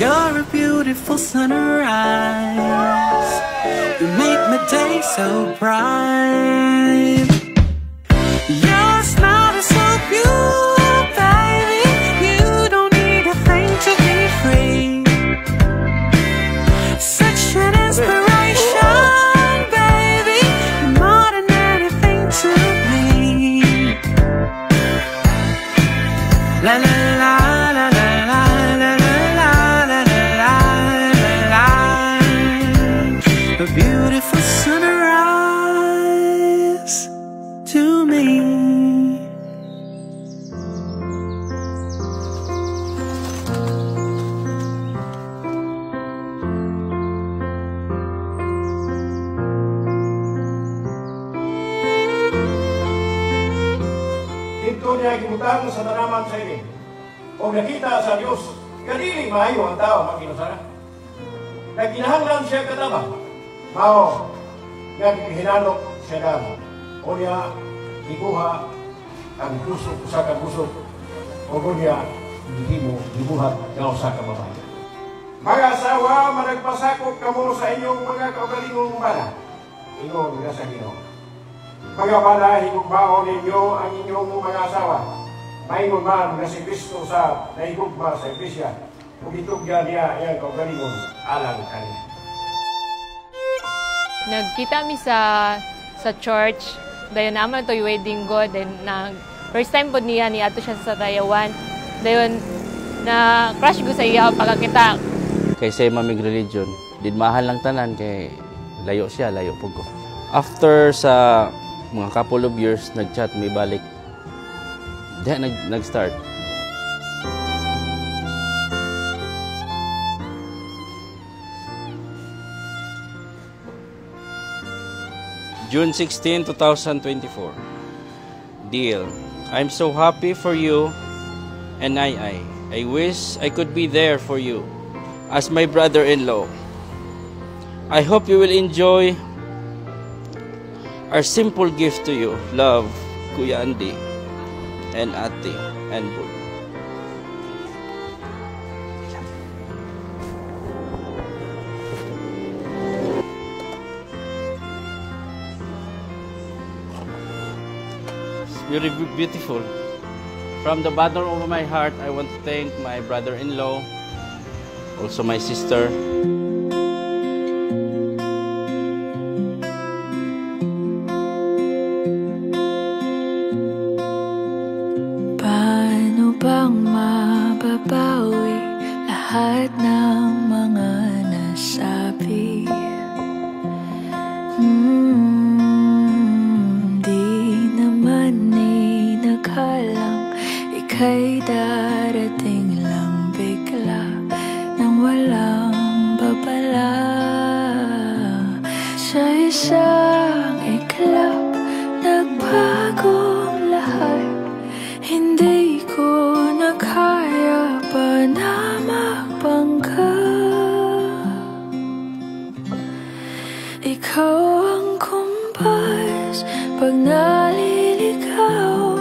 You're a beautiful sunrise. You make my day so bright. Your smile is so pure, baby. You don't need a thing to be free. Such an inspiration, baby. You're more than anything to me. La la la la la la la la la la la. A beautiful sunrise to me. Dito niya gimutang sa tanaman sa ini. O nakita sa Diyos, kadili maayo ang tao makinusara. Nagkinahanglan siya kataba. Mao, nga gihinanok siya damo. O niya, ikuha ang busok sa kabusok. O niya, hindi mo gibuhat nga usa ka babae. Mga asawa, managpasakop kamo sa inyong mga kaugalingong bana. Ingon nga sa Ginoo. Mga bana, higugmaon ninyo ang inyong mga asawa. Maingon man nga si Kristo sa nahigugma sa Iglesia. Kung itugya niya iyang kaugalingong alang kanya. Nagkita mi sa church. Dayon naman to yung wedding go. Then first time po niya ni ato siya sa Tayawan. Dayon na crush ko sa iya pagkakita. Kay sa mamig religion, mahal lang tanan kay layo siya, layo po ko. After sa mga couple of years, nag-chat, may balik. Diyan nag-start. June 16, 2024. Deal. I'm so happy for you and I wish I could be there for you as my brother-in-law. I hope you will enjoy our simple gift to you. Love, Kuya Andy and Ate and Bull. It's very beautiful. From the bottom of my heart, I want to thank my brother-in-law, also my sister. Paano bang mababawi lahat ng mga nasabi? Di naman inakalang ika'y darating lang bigla nang walang babala. Sa isang iglap, nagbagong lahat. Hindi ko na kaya pa na magbangga. Ikaw ang kumpas pag naliligaw.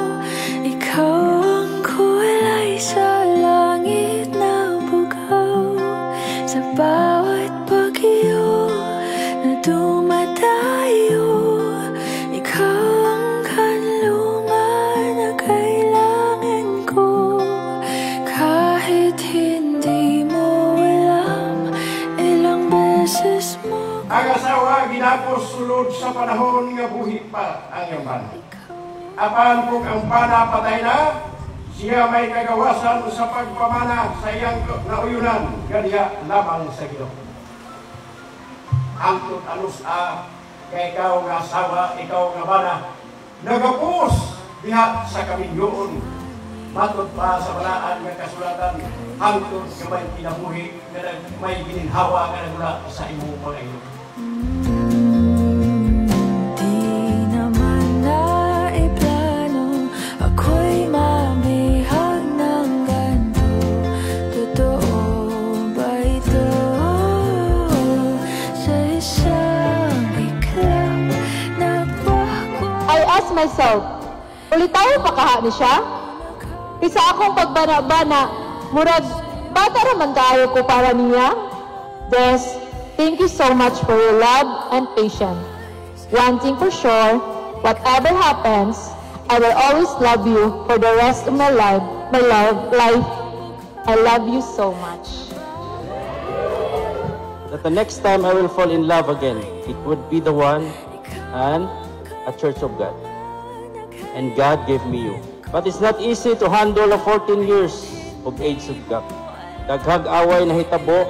Ikaw ang kulay sa langit na bugaw. Sa bawat bagyo na dumadayo, ikaw ang kanlungan na kailangan ko. Kahit hindi mo alam, ilang beses mo Ang asawa ginapos sulod sa panahon nga buhi pa ang iyang bana. Apan kung ang bana patay na, siya may kagawasan sa pagpamana sa iyang nauyunan, ganya lamang sa Ginoo. Hangtod alos kay ikaw nga asawa, ikaw nga bana, nagapos diha sa kaminyoon. Matod pa sa balaan nga kasulatan, hangtod nga may kinabuhi, nga may gininhawa nga nagula sa imong mga iyo. Myself, ulitaw pa kaha ni siya? Kaysa akong pagbana-bana, murag bata raman kaayo ko para niya. Des, thank you so much for your love and patience. One thing for sure, whatever happens, I will always love you for the rest of my life. I love you so much. That the next time I will fall in love again, it would be the one and a church of God. And God gave me you. But it's not easy to handle a 14 years of age of gap. Daghag away na hitabo,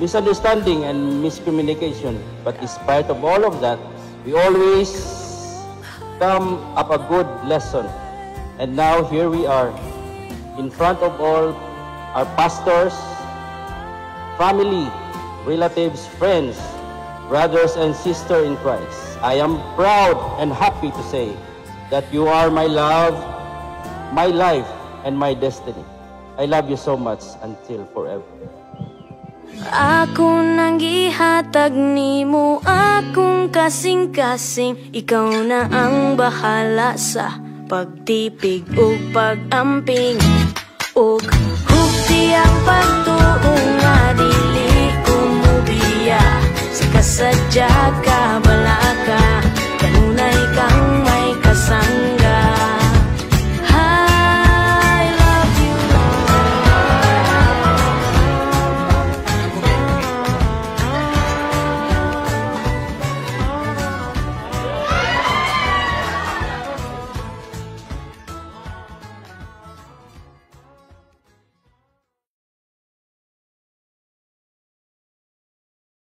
misunderstanding and miscommunication. But in spite of all of that, we always come up a good lesson. And now here we are, in front of all our pastors, family, relatives, friends, brothers and sisters in Christ. I am proud and happy to say that you are my love, my life, and my destiny. I love you so much until forever. Ako nang gihatag nimo, akong kasing-kasing. Ikaw na ang bahala sa pagtipig ug pag-amping. Ug hukti ang pagtuong nga dili ko mubiya. Sa kasadya ka, bala ka.